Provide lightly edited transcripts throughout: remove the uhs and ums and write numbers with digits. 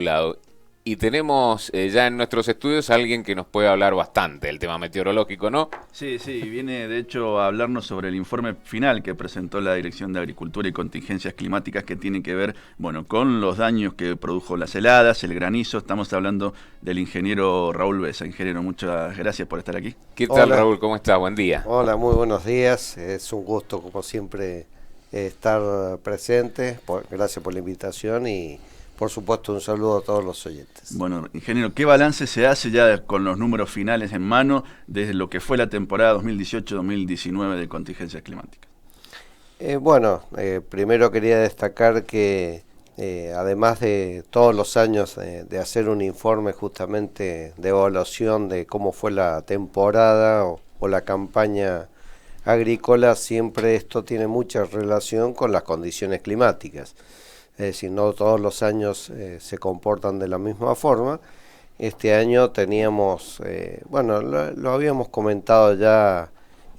lado. Y tenemos ya en nuestros estudios a alguien que nos puede hablar bastante del tema meteorológico, ¿no? Sí, sí, viene de hecho a hablarnos sobre el informe final que presentó la Dirección de Agricultura y Contingencias Climáticas que tiene que ver, bueno, con los daños que produjo las heladas, el granizo. Estamos hablando del ingeniero Raúl Besa. Ingeniero, muchas gracias por estar aquí. ¿Qué tal, Hola, Raúl? ¿Cómo estás? Buen día. hola, muy buenos días. Es un gusto, como siempre, estar presente. Gracias por la invitación y, por supuesto, un saludo a todos los oyentes. Bueno, ingeniero, ¿qué balance se hace ya con los números finales en mano desde lo que fue la temporada 2018-2019 de contingencias climáticas? Primero quería destacar que, además de todos los años de hacer un informe justamente de evaluación de cómo fue la temporada o la campaña agrícola, siempre esto tiene mucha relación con las condiciones climáticas. Es decir, no todos los años se comportan de la misma forma. Este año teníamos, lo habíamos comentado ya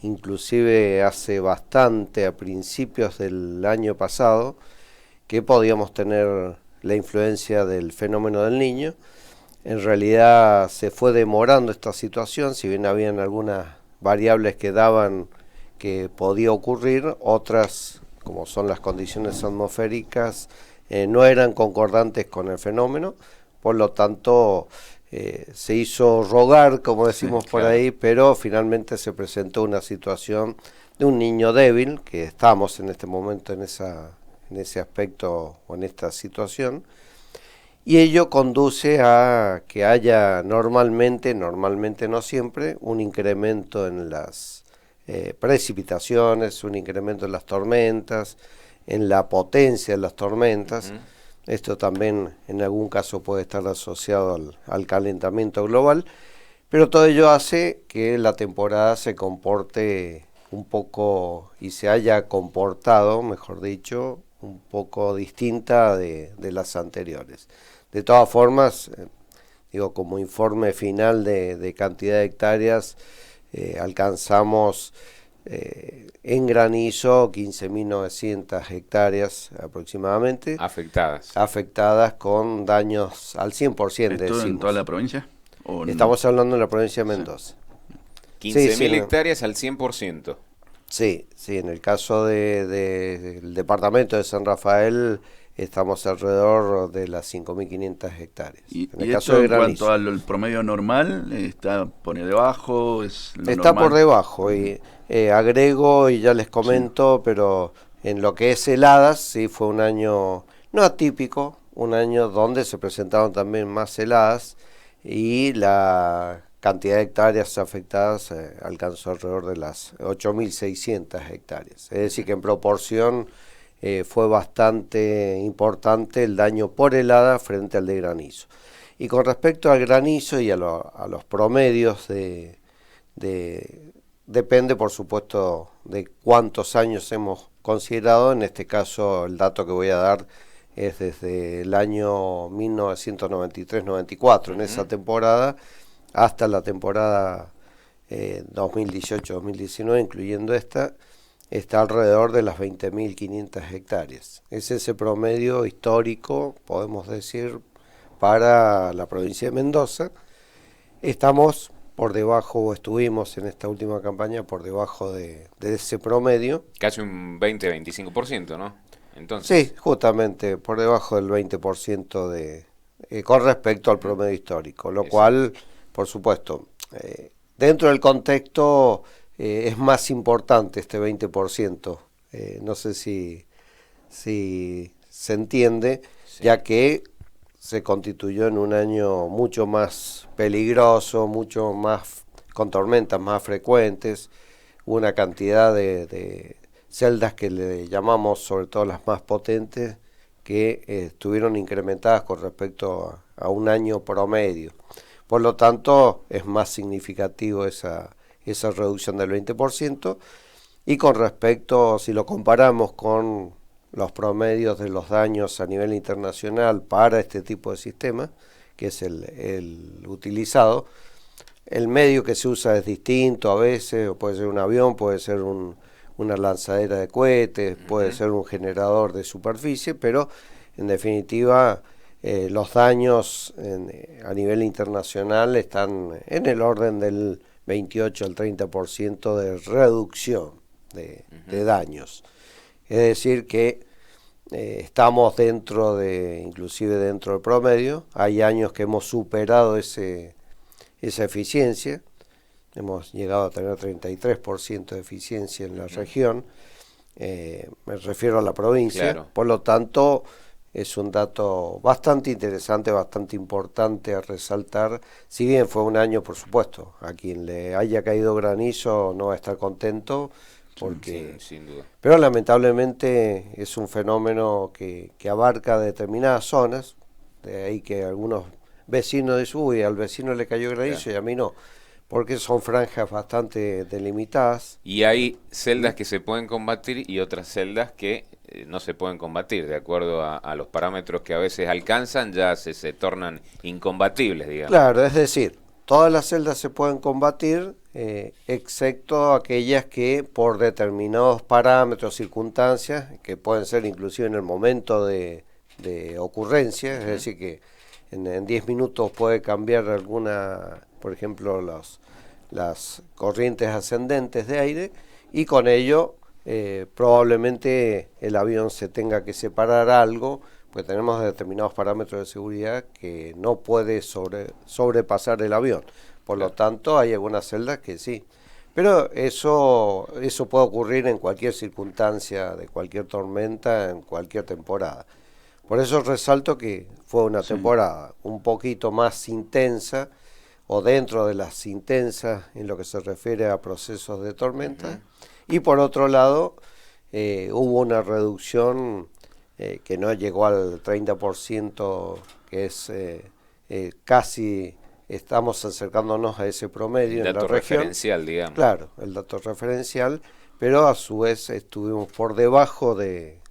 inclusive hace bastante, a principios del año pasado, que podíamos tener la influencia del fenómeno del Niño. En realidad se fue demorando esta situación, si bien habían algunas variables que daban que podía ocurrir, otras, como son las condiciones atmosféricas, no eran concordantes con el fenómeno, por lo tanto se hizo rogar, como decimos por ahí, pero finalmente se presentó una situación de un niño débil, que estamos en este momento en ese aspecto o en esta situación, y ello conduce a que haya normalmente no siempre, un incremento en las precipitaciones, un incremento en las tormentas, en la potencia de las tormentas. Esto también en algún caso puede estar asociado al calentamiento global, pero todo ello hace que la temporada se comporte un poco y se haya comportado, mejor dicho, un poco distinta de las anteriores. De todas formas, como informe final de cantidad de hectáreas, alcanzamos en granizo 15.900 hectáreas aproximadamente afectadas con daños al 100%. ¿Esto decimos. en toda la provincia? Estamos hablando de la provincia de Mendoza. 15.000 hectáreas al 100%. Sí, en el caso del departamento de San Rafael estamos alrededor de las 5.500 hectáreas. ¿Y en el esto caso de en cuanto al promedio normal? ¿Está por debajo? Está por debajo, y agrego y ya les comento, sí. Pero en lo que es heladas, sí fue un año no atípico, un año donde se presentaron también más heladas y la cantidad de hectáreas afectadas alcanzó alrededor de las 8.600 hectáreas. Es decir, que en proporción fue bastante importante el daño por helada frente al de granizo. Y con respecto al granizo y a los promedios depende, por supuesto, de cuántos años hemos considerado. En este caso, el dato que voy a dar es desde el año 1993-94, en esa temporada, hasta la temporada 2018-2019, incluyendo esta, está alrededor de las 20.500 hectáreas. Es ese promedio histórico, podemos decir, para la provincia de Mendoza. Estamos por debajo, o estuvimos en esta última campaña por debajo de ese promedio. Casi un 20-25%, ¿no? Entonces. Sí, justamente por debajo del 20% con respecto al promedio histórico, lo cual, por supuesto, dentro del contexto es más importante este 20%. No sé si se entiende, ya que se constituyó en un año mucho más peligroso, mucho más con tormentas más frecuentes, una cantidad de celdas que le llamamos, sobre todo las más potentes, que estuvieron incrementadas con respecto a un año promedio. Por lo tanto, es más significativo esa reducción del 20%, y con respecto, si lo comparamos con los promedios de los daños a nivel internacional para este tipo de sistema, que es el utilizado, el medio que se usa es distinto a veces, o puede ser un avión, puede ser una lanzadera de cohetes, puede ser un generador de superficie, pero en definitiva los daños a nivel internacional están en el orden del 28 al 30% de reducción de daños. Es decir que estamos inclusive dentro del promedio. Hay años que hemos superado esa eficiencia. Hemos llegado a tener 33% de eficiencia en la región. Me refiero a la provincia. Claro. Por lo tanto, es un dato bastante interesante, bastante importante a resaltar. Si bien fue un año, por supuesto, a quien le haya caído granizo no va a estar contento, porque sin duda. pero lamentablemente es un fenómeno que abarca determinadas zonas, de ahí que algunos vecinos dicen, uy, al vecino le cayó granizo, claro, y a mí no, porque son franjas bastante delimitadas. Y hay celdas que se pueden combatir y otras celdas que no se pueden combatir, de acuerdo a los parámetros que a veces alcanzan, ya se tornan incombatibles, digamos. Claro, es decir, todas las celdas se pueden combatir, excepto aquellas que por determinados parámetros, circunstancias, que pueden ser inclusive en el momento de ocurrencia, es decir, que en 10 minutos puede cambiar alguna, por ejemplo, las corrientes ascendentes de aire, y con ello probablemente el avión se tenga que separar algo, pues tenemos determinados parámetros de seguridad que no puede sobrepasar el avión. Por lo tanto, hay algunas celdas que sí. Pero eso puede ocurrir en cualquier circunstancia, de cualquier tormenta, en cualquier temporada. Por eso resalto que fue una temporada un poquito más intensa, o dentro de las intensas en lo que se refiere a procesos de tormenta. Y por otro lado, hubo una reducción que no llegó al 30%, que es casi, estamos acercándonos a ese promedio en la región. El dato referencial, digamos. Claro, el dato referencial, pero a su vez estuvimos por debajo del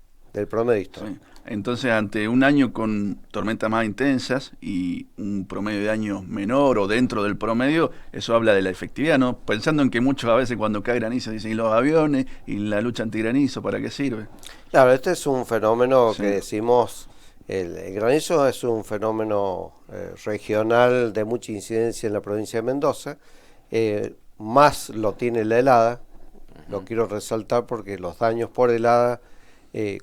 promedio histórico. Sí. Entonces, ante un año con tormentas más intensas y un promedio de años menor o dentro del promedio, eso habla de la efectividad, ¿no? Pensando en que muchos a veces cuando cae granizo dicen, ¿y los aviones? ¿Y la lucha antigranizo para qué sirve? Claro, este es un fenómeno que decimos, el granizo es un fenómeno regional de mucha incidencia en la provincia de Mendoza, más lo tiene la helada, lo quiero resaltar porque los daños por helada,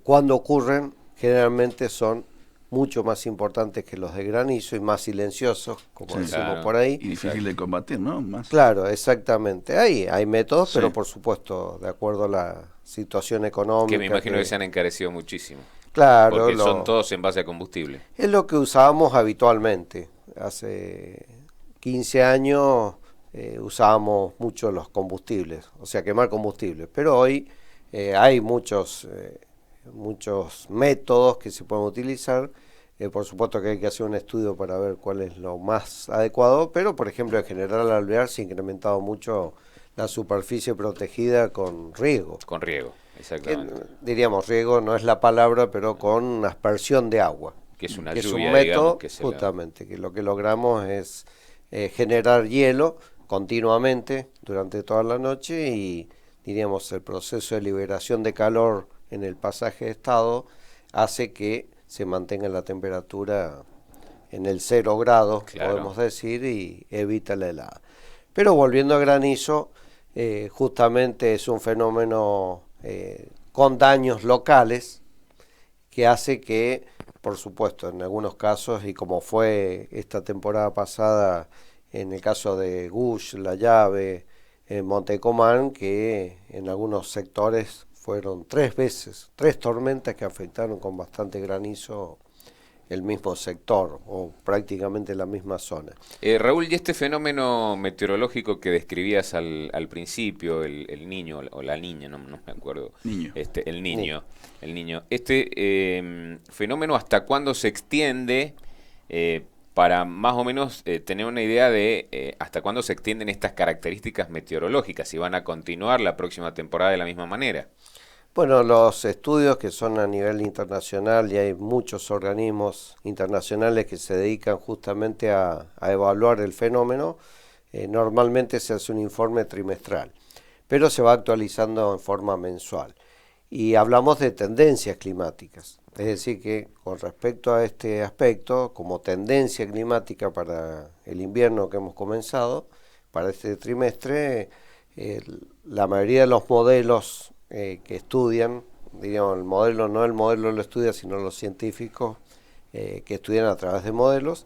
cuando ocurren, generalmente son mucho más importantes que los de granizo y más silenciosos, como decimos por ahí. Y difícil de combatir, ¿no? Más. Claro, exactamente. Hay métodos, pero por supuesto, de acuerdo a la situación económica. Que me imagino que se han encarecido muchísimo. Claro. Porque son todos en base a combustible. Es lo que usábamos habitualmente. Hace 15 años usábamos mucho los combustibles, o sea, quemar combustibles. Pero hoy hay muchos métodos que se pueden utilizar. Por supuesto que hay que hacer un estudio para ver cuál es lo más adecuado, pero por ejemplo en General Alvear se ha incrementado mucho la superficie protegida con riego. Con riego, exactamente. Diríamos riego, no es la palabra, pero con aspersión de agua. Que es una que lluvia, es un método, digamos, que justamente, que lo que logramos es generar hielo continuamente durante toda la noche, y diríamos el proceso de liberación de calor en el pasaje de estado hace que se mantenga la temperatura en el 0 grados, podemos decir, y evita la helada. Pero volviendo a granizo, justamente es un fenómeno con daños locales que hace que, por supuesto, en algunos casos, y como fue esta temporada pasada en el caso de Gush, La Llave, Montecomán, que en algunos sectores fueron 3 tormentas que afectaron con bastante granizo el mismo sector o prácticamente la misma zona. Raúl, y este fenómeno meteorológico que describías al principio, el niño o la niña, no me acuerdo. Niño. El niño. Este fenómeno, ¿hasta cuándo se extiende? Para más o menos tener una idea de hasta cuándo se extienden estas características meteorológicas, si van a continuar la próxima temporada de la misma manera. Bueno, los estudios que son a nivel internacional, y hay muchos organismos internacionales que se dedican justamente a evaluar el fenómeno, normalmente se hace un informe trimestral, pero se va actualizando en forma mensual. Y hablamos de tendencias climáticas. Es decir, que con respecto a este aspecto, como tendencia climática para el invierno que hemos comenzado, para este trimestre, la mayoría de los modelos que estudian, digamos, el modelo no el modelo lo estudia, sino los científicos que estudian a través de modelos,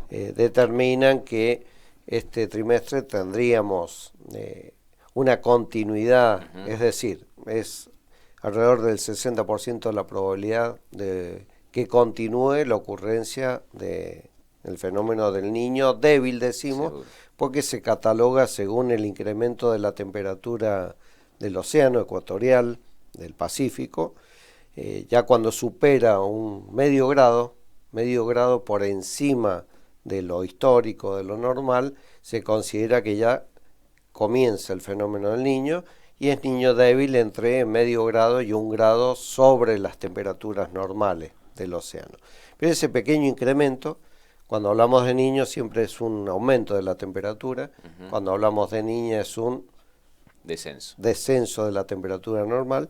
determinan que este trimestre tendríamos una continuidad, es decir, es alrededor del 60% de la probabilidad de que continúe la ocurrencia del fenómeno del niño débil, decimos, Seguro. porque se cataloga según el incremento de la temperatura del océano ecuatorial, del Pacífico, ya cuando supera un medio grado por encima de lo histórico, de lo normal, se considera que ya comienza el fenómeno del niño, y es niño débil entre medio grado y 1 grado sobre las temperaturas normales del océano. Pero ese pequeño incremento, cuando hablamos de niños siempre es un aumento de la temperatura, cuando hablamos de niña es un descenso de la temperatura normal,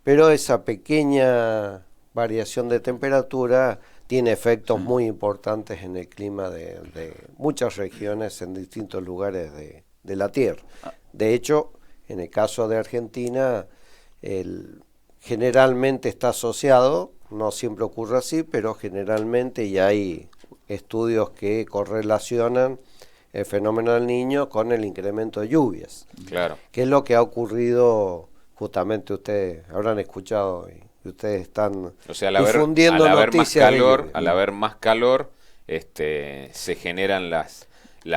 pero esa pequeña variación de temperatura tiene efectos muy importantes en el clima de muchas regiones en distintos lugares de la Tierra. De hecho, en el caso de Argentina, generalmente está asociado, no siempre ocurre así, pero generalmente ya hay estudios que correlacionan el fenómeno del niño con el incremento de lluvias. Claro. Que es lo que ha ocurrido, justamente ustedes habrán escuchado y ustedes están difundiendo noticias. Al haber más calor, se generan las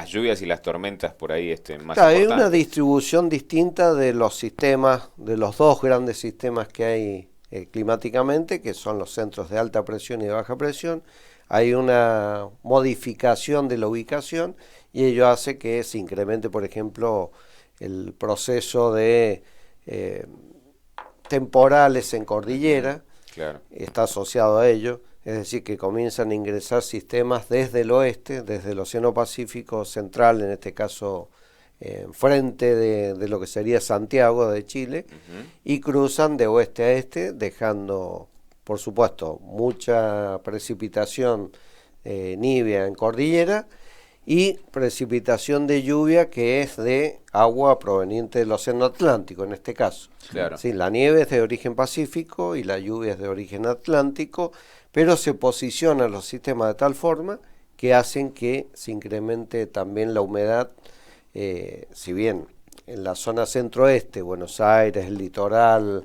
lluvias y las tormentas por ahí más claro, hay importantes. una distribución distinta de los sistemas, de los dos grandes sistemas que hay climáticamente, que son los centros de alta presión y de baja presión. Hay una modificación de la ubicación y ello hace que se incremente, por ejemplo, el proceso de temporales en cordillera. Claro. Está asociado a ello. Es decir, que comienzan a ingresar sistemas desde el oeste, desde el Océano Pacífico Central, en este caso frente de lo que sería Santiago de Chile, y cruzan de oeste a este, dejando, por supuesto, mucha precipitación nívea en cordillera y precipitación de lluvia que es de agua proveniente del Océano Atlántico, en este caso. Claro. Sí, la nieve es de origen pacífico y la lluvia es de origen atlántico, pero se posicionan los sistemas de tal forma que hacen que se incremente también la humedad, si bien en la zona centro-oeste, Buenos Aires, el litoral,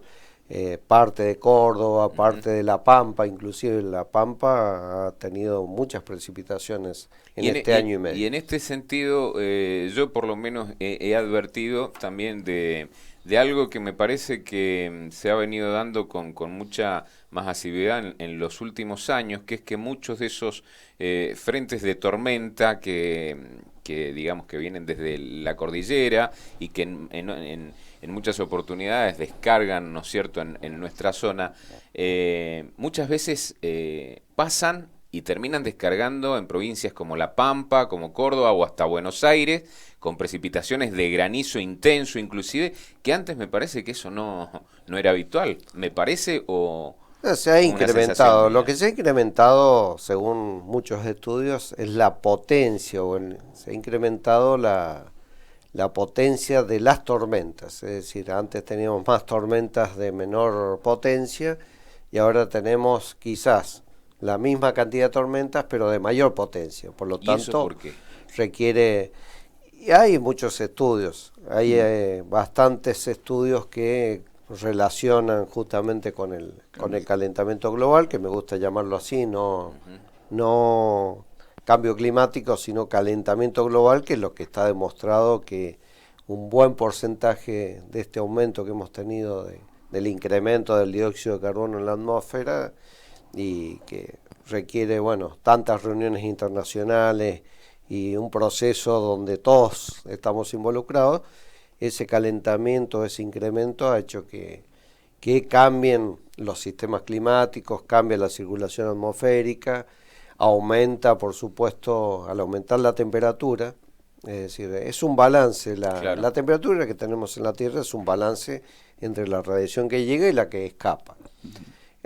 parte de Córdoba, parte de La Pampa, inclusive La Pampa ha tenido muchas precipitaciones en este año y medio. Y en este sentido, yo por lo menos he advertido también de algo que me parece que se ha venido dando con mucha más asiduidad en los últimos años, que es que muchos de esos frentes de tormenta que digamos que vienen desde la cordillera y que en muchas oportunidades descargan, ¿no es cierto?, en nuestra zona, muchas veces pasan y terminan descargando en provincias como La Pampa, como Córdoba o hasta Buenos Aires, con precipitaciones de granizo intenso inclusive, que antes me parece que eso no era habitual, me parece, o... Se ha incrementado, lo que se ha incrementado, según muchos estudios, es la potencia, se ha incrementado la potencia de las tormentas, es decir, antes teníamos más tormentas de menor potencia y ahora tenemos quizás la misma cantidad de tormentas pero de mayor potencia, por lo tanto, ¿eso por qué? Requiere, y hay muchos estudios, hay bastantes estudios que relacionan justamente con el calentamiento global, que me gusta llamarlo así, no cambio climático, sino calentamiento global, que es lo que está demostrado que un buen porcentaje de este aumento que hemos tenido del incremento del dióxido de carbono en la atmósfera y que requiere, tantas reuniones internacionales y un proceso donde todos estamos involucrados, ese calentamiento, ese incremento ha hecho que cambien los sistemas climáticos, cambia la circulación atmosférica, aumenta, por supuesto, al aumentar la temperatura, es decir, es un balance, Claro. La temperatura que tenemos en la Tierra es un balance entre la radiación que llega y la que escapa.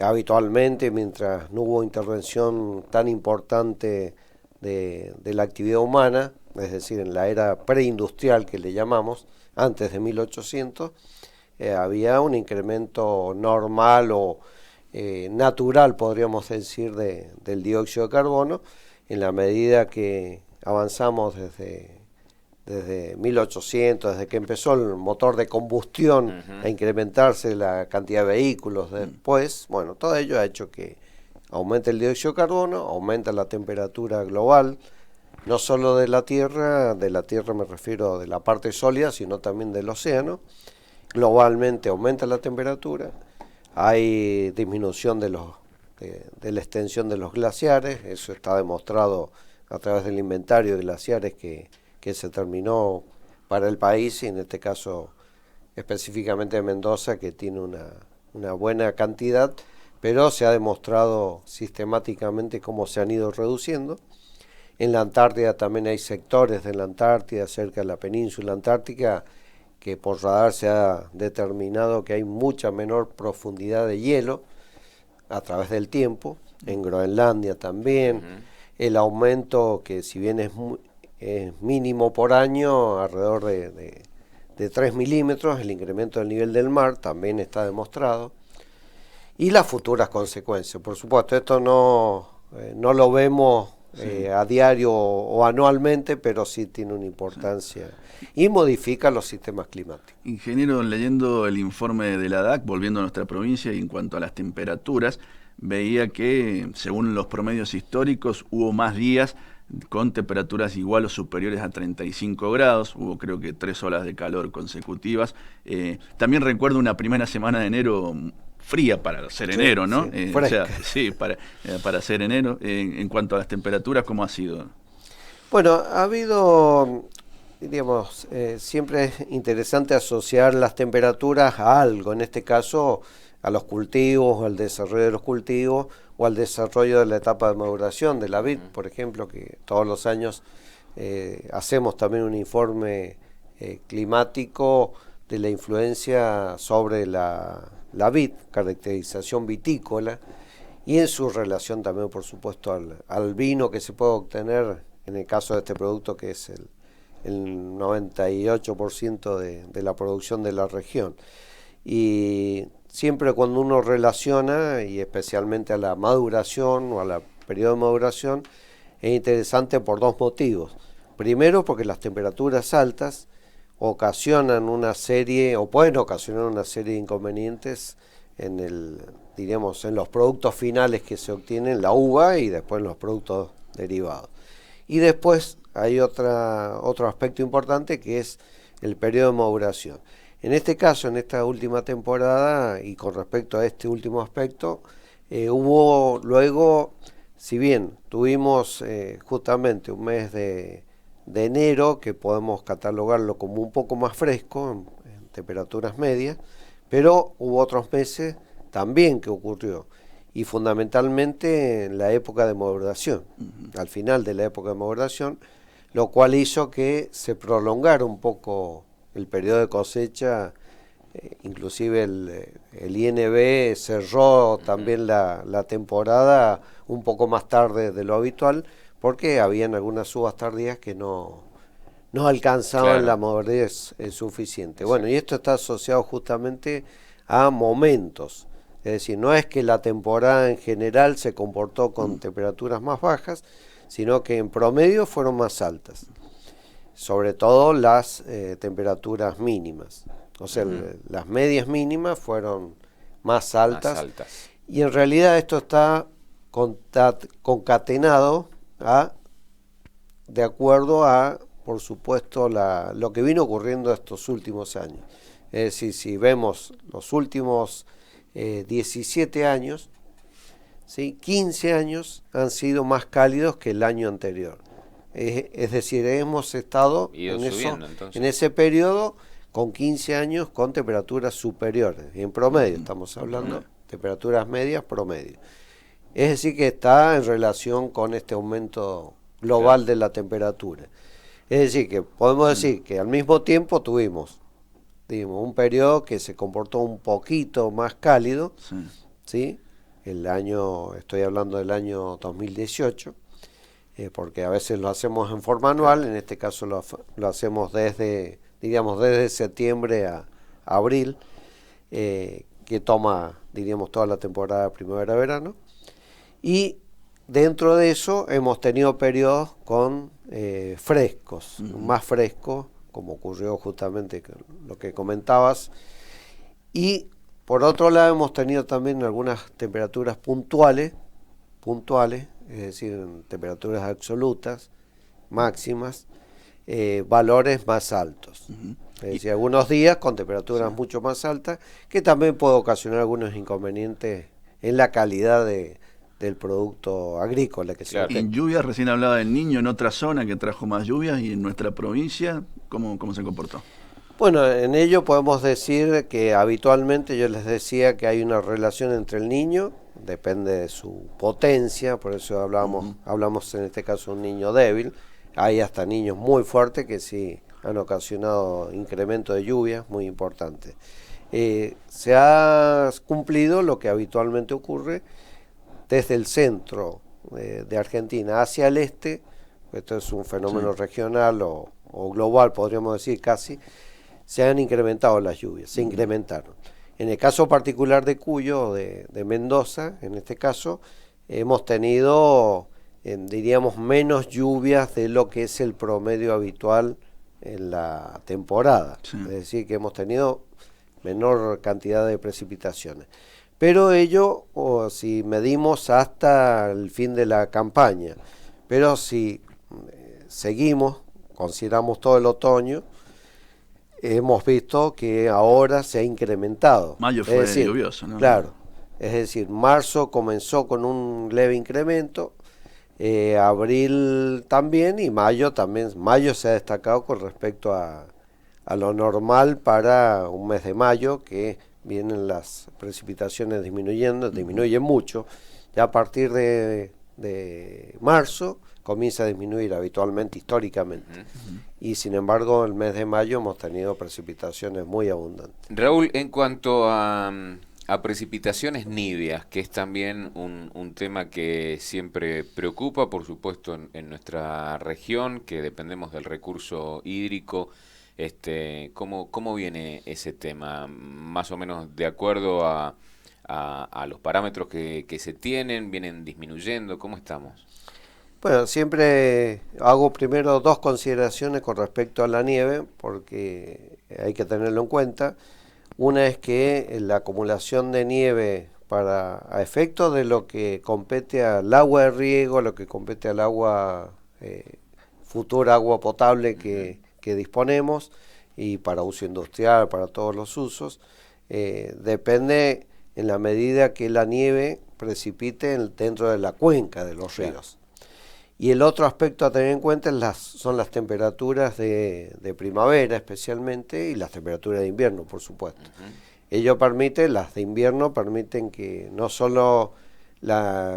habitualmente, mientras no hubo intervención tan importante de la actividad humana, es decir, en la era preindustrial que le llamamos, antes de 1800, había un incremento normal o natural, podríamos decir, del dióxido de carbono, en la medida que avanzamos desde 1800, desde que empezó el motor de combustión a incrementarse la cantidad de vehículos después. Bueno, todo ello ha hecho que aumente el dióxido de carbono, aumenta la temperatura global, no solo de la Tierra me refiero de la parte sólida, sino también del océano. Globalmente aumenta la temperatura, hay disminución de la extensión de los glaciares, eso está demostrado a través del inventario de glaciares que se terminó para el país, y en este caso específicamente Mendoza, que tiene una buena cantidad, pero se ha demostrado sistemáticamente cómo se han ido reduciendo. En la Antártida también hay sectores de la Antártida, cerca de la península antártica, que por radar se ha determinado que hay mucha menor profundidad de hielo a través del tiempo. En Groenlandia también. El aumento, que si bien es mínimo por año, alrededor de 3 milímetros, el incremento del nivel del mar también está demostrado. Y las futuras consecuencias. Por supuesto, esto no lo vemos a diario o anualmente, pero sí tiene una importancia y modifica los sistemas climáticos. Ingeniero, leyendo el informe de la DAC, volviendo a nuestra provincia, y en cuanto a las temperaturas, veía que, según los promedios históricos, hubo más días con temperaturas igual o superiores a 35 grados, hubo creo que 3 olas de calor consecutivas. También recuerdo una primera semana de enero fría para ser enero, ¿no? Sí, para ser enero. En cuanto a las temperaturas, ¿cómo ha sido? Bueno, ha habido, diríamos, siempre es interesante asociar las temperaturas a algo, en este caso a los cultivos, al desarrollo de los cultivos o al desarrollo de la etapa de maduración de la vid, por ejemplo, que todos los años hacemos también un informe climático de la influencia sobre la vid, caracterización vitícola, y en su relación también, por supuesto, al vino que se puede obtener en el caso de este producto, que es el 98% de la producción de la región. Y siempre cuando uno relaciona, y especialmente a la maduración o al periodo de maduración, es interesante por dos motivos. Primero, porque las temperaturas altas ocasionan una serie, o pueden ocasionar una serie de inconvenientes en los productos finales que se obtienen, en la uva y después en los productos derivados. Y después hay otro aspecto importante, que es el periodo de maduración. En este caso, en esta última temporada, y con respecto a este último aspecto, hubo luego, si bien tuvimos justamente un mes de enero, que podemos catalogarlo como un poco más fresco, en temperaturas medias, pero hubo otros meses también que ocurrió, y fundamentalmente en la época de maduración, al final de la época de maduración, lo cual hizo que se prolongara un poco el periodo de cosecha. Inclusive el INB cerró también la temporada un poco más tarde de lo habitual, porque habían algunas uvas tardías que no alcanzaban la madurez suficiente. Bueno, y esto está asociado justamente a momentos. Es decir, no es que la temporada en general se comportó con temperaturas más bajas, sino que en promedio fueron más altas. Sobre todo las temperaturas mínimas. O sea, las medias mínimas fueron más altas. Y en realidad esto está concatenado de acuerdo a, por supuesto, lo que vino ocurriendo estos últimos años. Es decir, si vemos los últimos 17 años, ¿sí? 15 años han sido más cálidos que el año anterior. Es decir, hemos estado en ese periodo con 15 años con temperaturas superiores. En promedio estamos hablando, temperaturas medias promedio. Es decir, que está en relación con este aumento global de la temperatura. Es decir, que podemos decir que al mismo tiempo tuvimos un periodo que se comportó un poquito más cálido, ¿sí? estoy hablando del año 2018, porque a veces lo hacemos en forma anual, en este caso lo hacemos desde septiembre a abril, que toma, diríamos, toda la temporada primavera-verano. Y dentro de eso hemos tenido periodos con frescos, más frescos, como ocurrió justamente lo que comentabas. Y por otro lado hemos tenido también algunas temperaturas puntuales, es decir, en temperaturas absolutas, máximas, valores más altos. Es decir, algunos días con temperaturas mucho más altas, que también puede ocasionar algunos inconvenientes en la calidad del producto agrícola que se obtiene. En lluvias, recién hablaba del Niño en otra zona que trajo más lluvias, y en nuestra provincia, ¿cómo se comportó? Bueno, en ello podemos decir que habitualmente yo les decía que hay una relación entre el Niño, depende de su potencia, por eso hablamos en este caso de un niño débil. Hay hasta niños muy fuertes que sí han ocasionado incremento de lluvias muy importante. Se ha cumplido lo que habitualmente ocurre desde el centro de Argentina hacia el este. Esto es un fenómeno regional o global, podríamos decir casi. Se han incrementado las lluvias, se incrementaron. En el caso particular de Cuyo, de Mendoza, en este caso, hemos tenido, diríamos, menos lluvias de lo que es el promedio habitual en la temporada. Sí. Es decir, que hemos tenido menor cantidad de precipitaciones. Pero ello, si medimos hasta el fin de la campaña, pero si seguimos, consideramos todo el otoño, hemos visto que ahora se ha incrementado. Mayo fue lluvioso, ¿no? Claro, es decir, marzo comenzó con un leve incremento, abril también, y mayo también. Mayo se ha destacado con respecto a lo normal para un mes de mayo, que vienen las precipitaciones disminuyen mucho. Ya a partir de marzo comienza a disminuir habitualmente, históricamente. Y sin embargo, el mes de mayo hemos tenido precipitaciones muy abundantes. Raúl, en cuanto a precipitaciones nidias, que es también un tema que siempre preocupa, por supuesto, en nuestra región, que dependemos del recurso hídrico, ¿cómo viene ese tema? Más o menos de acuerdo a los parámetros que se tienen, ¿vienen disminuyendo? ¿Cómo estamos? Bueno, siempre hago primero dos consideraciones con respecto a la nieve, porque hay que tenerlo en cuenta. Una es que la acumulación de nieve a efectos de lo que compete al agua de riego, lo que compete al agua, futura agua potable que disponemos, y para uso industrial, para todos los usos, depende en la medida que la nieve precipite dentro de la cuenca de los ríos. Y el otro aspecto a tener en cuenta son las temperaturas de primavera especialmente, y las temperaturas de invierno, por supuesto. Las de invierno permiten que no solo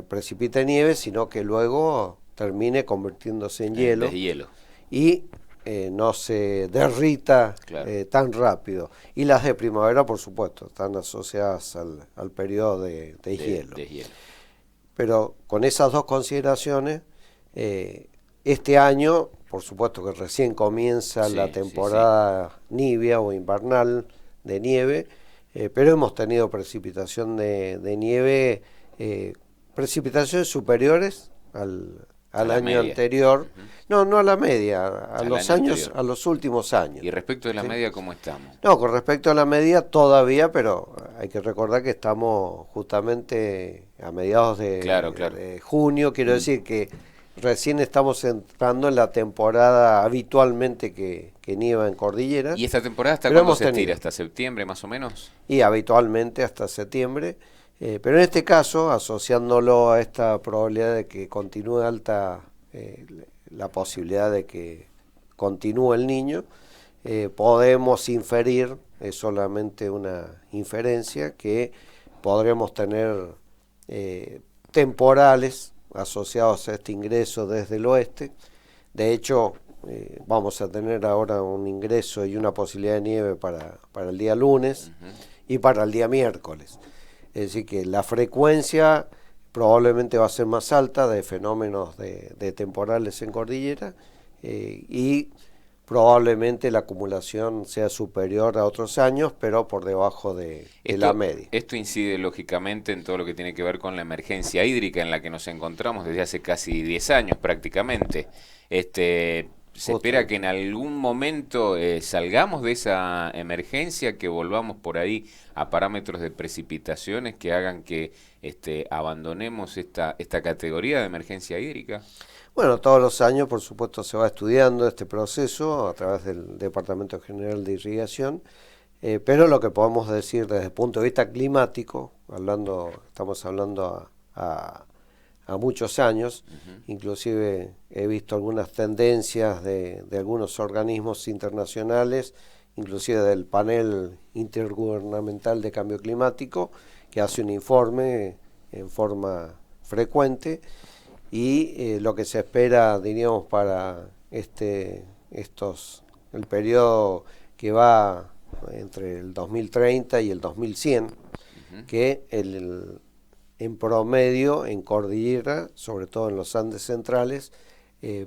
precipite nieve, sino que luego termine convirtiéndose en hielo. Y no se derrita tan rápido. Y las de primavera, por supuesto, están asociadas al periodo de hielo. Pero con esas dos consideraciones, este año, por supuesto que recién comienza la temporada nibia o invernal de nieve, pero hemos tenido precipitación de nieve, precipitaciones superiores al año anterior. No a la media, a los últimos años. ¿Y respecto de la media cómo estamos? No, con respecto a la media todavía, pero hay que recordar que estamos justamente a mediados de junio. Quiero decir que recién estamos entrando en la temporada habitualmente que nieva en cordilleras. ¿Y esta temporada hasta cuándo se estira? ¿Hasta septiembre más o menos? Y habitualmente hasta septiembre. Pero en este caso, asociándolo a esta probabilidad de que continúe alta, la posibilidad de que continúe el Niño, podemos inferir, es solamente una inferencia, que podremos tener temporales asociados a este ingreso desde el oeste. De hecho, vamos a tener ahora un ingreso y una posibilidad de nieve para el día lunes y para el día miércoles. Es decir, que la frecuencia probablemente va a ser más alta de fenómenos de temporales en cordillera, y probablemente la acumulación sea superior a otros años, pero por debajo de la media. Esto incide lógicamente en todo lo que tiene que ver con la emergencia hídrica en la que nos encontramos desde hace casi 10 años prácticamente. Se espera que en algún momento salgamos de esa emergencia, que volvamos por ahí a parámetros de precipitaciones que hagan que abandonemos esta categoría de emergencia hídrica. Bueno, todos los años, por supuesto, se va estudiando este proceso a través del Departamento General de Irrigación, pero lo que podemos decir desde el punto de vista climático, estamos hablando a muchos años, inclusive he visto algunas tendencias de algunos organismos internacionales, inclusive del Panel Intergubernamental de Cambio Climático, que hace un informe en forma frecuente, y lo que se espera, diríamos, para el periodo que va entre el 2030 y el 2100, que en promedio en cordillera, sobre todo en los Andes centrales,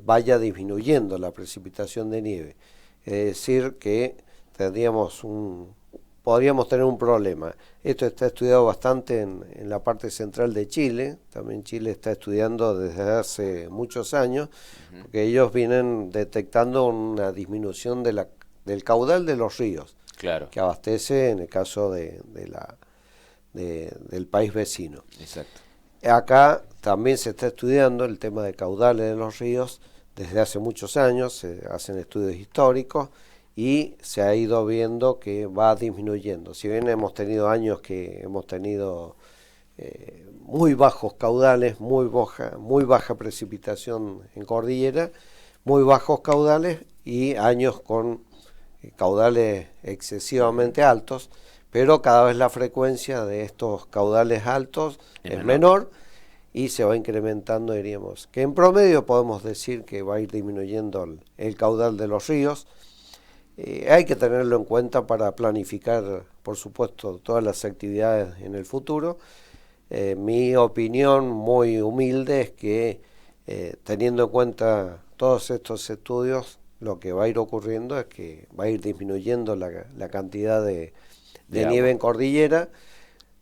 vaya disminuyendo la precipitación de nieve. Es decir, que podríamos tener un problema. Esto está estudiado bastante en la parte central de Chile. También Chile está estudiando desde hace muchos años, porque ellos vienen detectando una disminución del caudal de los ríos, claro, que abastece en el caso del país vecino. Exacto. Acá también se está estudiando el tema de caudales de los ríos desde hace muchos años, se hacen estudios históricos, y se ha ido viendo que va disminuyendo. Si bien hemos tenido años que hemos tenido muy bajos caudales, muy baja precipitación en cordillera, muy bajos caudales, y años con caudales excesivamente altos, pero cada vez la frecuencia de estos caudales altos es menor y se va incrementando, diríamos, que en promedio podemos decir que va a ir disminuyendo el caudal de los ríos. Hay que tenerlo en cuenta para planificar, por supuesto, todas las actividades en el futuro. Mi opinión muy humilde es que, teniendo en cuenta todos estos estudios, lo que va a ir ocurriendo es que va a ir disminuyendo la cantidad de nieve en cordillera.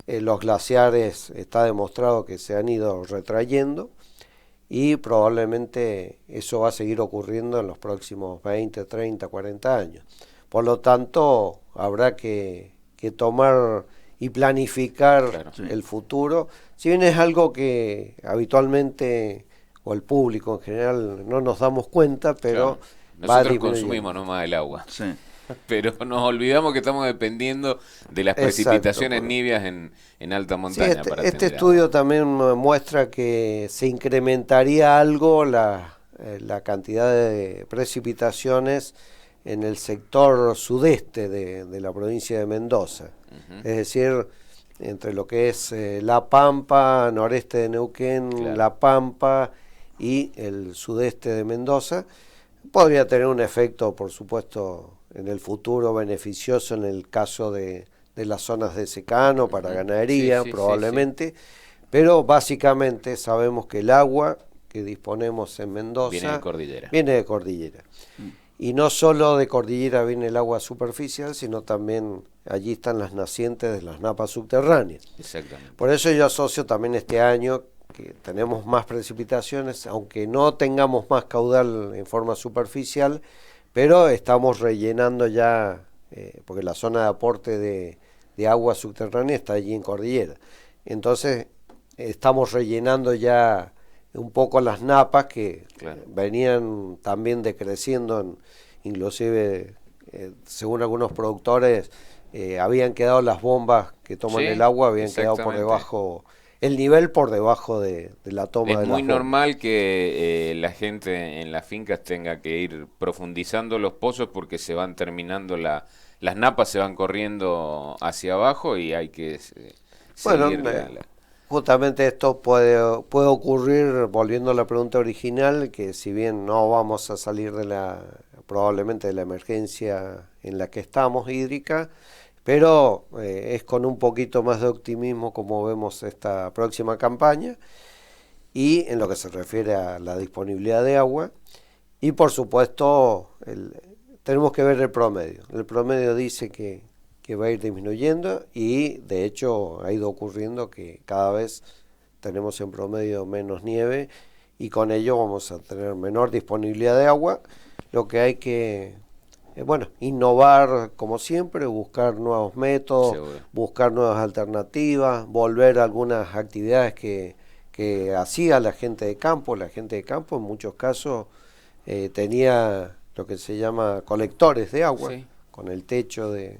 Los glaciares está demostrado que se han ido retrayendo, y probablemente eso va a seguir ocurriendo en los próximos 20, 30, 40 años. Por lo tanto, habrá que tomar y planificar el futuro. Si bien es algo que habitualmente, o el público en general, no nos damos cuenta, pero nosotros consumimos nomás el agua. Sí. Pero nos olvidamos que estamos dependiendo de las precipitaciones nivias en alta montaña. Sí, este estudio también muestra que se incrementaría algo la cantidad de precipitaciones en el sector sudeste de la provincia de Mendoza. Es decir, entre lo que es La Pampa, noreste de Neuquén, La Pampa y el sudeste de Mendoza. Podría tener un efecto, por supuesto, en el futuro beneficioso en el caso de las zonas de secano para ganadería, probablemente, pero básicamente sabemos que el agua que disponemos en Mendoza viene de cordillera. Y no solo de cordillera viene el agua superficial, sino también allí están las nacientes de las napas subterráneas. Exactamente. Por eso yo asocio también este año que tenemos más precipitaciones, aunque no tengamos más caudal en forma superficial, pero estamos rellenando ya, porque la zona de aporte de agua subterránea está allí en cordillera. Entonces estamos rellenando ya un poco las napas que venían también decreciendo, inclusive según algunos productores habían quedado las bombas que toman el agua, habían quedado por debajo, el nivel por debajo de la toma de la bomba. Es muy normal que la gente en las fincas tenga que ir profundizando los pozos porque se van terminando, las napas se van corriendo hacia abajo y hay que seguir justamente esto puede ocurrir, volviendo a la pregunta original, que si bien no vamos a salir probablemente de la emergencia en la que estamos hídrica, pero es con un poquito más de optimismo como vemos esta próxima campaña, y en lo que se refiere a la disponibilidad de agua, y por supuesto tenemos que ver el promedio. El promedio dice que va a ir disminuyendo, y de hecho ha ido ocurriendo que cada vez tenemos en promedio menos nieve, y con ello vamos a tener menor disponibilidad de agua. Lo que hay que innovar como siempre, buscar nuevos métodos, Seguro. buscar nuevas alternativas, volver a algunas actividades que hacía la gente de campo. La gente de campo en muchos casos tenía lo que se llama colectores de agua, Sí. con el techo de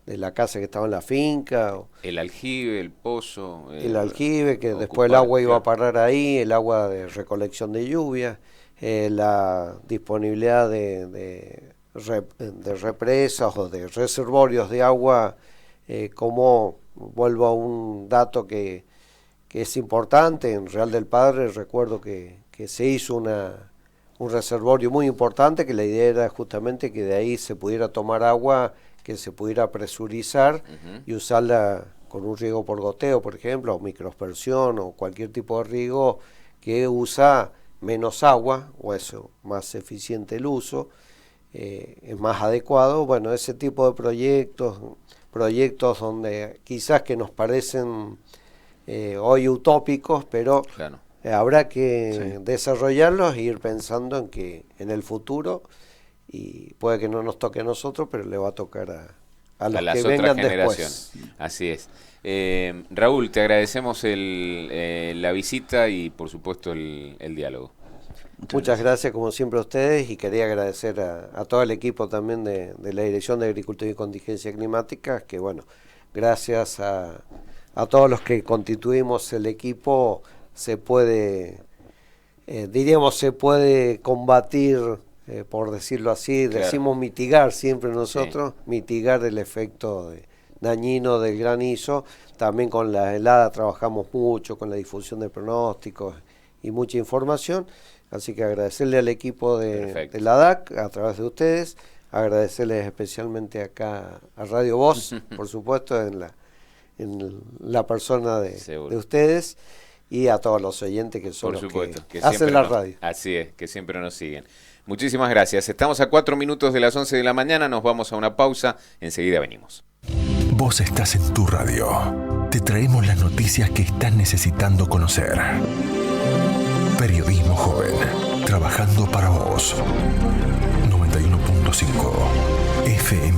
la casa que estaba en la finca, El aljibe, el pozo. el aljibe, que ocupar, después el agua iba a claro. parar ahí, el agua de recolección de lluvia, la disponibilidad de represas o de reservorios de agua, como vuelvo a un dato que es importante. En Real del Padre recuerdo que se hizo un reservorio muy importante, que la idea era justamente que de ahí se pudiera tomar agua, que se pudiera presurizar y usarla con un riego por goteo, por ejemplo, o microaspersión, o cualquier tipo de riego que usa menos agua, o eso, más eficiente el uso, es más adecuado. Bueno, ese tipo de proyectos donde quizás que nos parecen hoy utópicos, pero Claro. habrá que desarrollarlos e ir pensando en el futuro, y puede que no nos toque a nosotros, pero le va a tocar a los las que otras vengan generaciones. después. Así es. Raúl, te agradecemos la visita y por supuesto el diálogo. Muchas gracias como siempre a ustedes, y quería agradecer a todo el equipo también de la Dirección de Agricultura y Contingencia Climática, que bueno, gracias a todos los que constituimos el equipo se puede, se puede combatir, por decirlo así, Claro. decimos mitigar siempre nosotros, mitigar el efecto dañino del granizo. También con la helada trabajamos mucho, con la difusión de pronósticos y mucha información. Así que agradecerle al equipo de la DAC a través de ustedes, agradecerles especialmente acá a Radio Voz, por supuesto, en la persona de ustedes, y a todos los oyentes que son los que hacen la radio. Así es, que siempre nos siguen. Muchísimas gracias. Estamos a 4 minutos de las 11 de la mañana, nos vamos a una pausa, enseguida venimos. Vos estás en tu radio. Te traemos las noticias que estás necesitando conocer. Periodismo joven, trabajando para vos. 91.5 FM.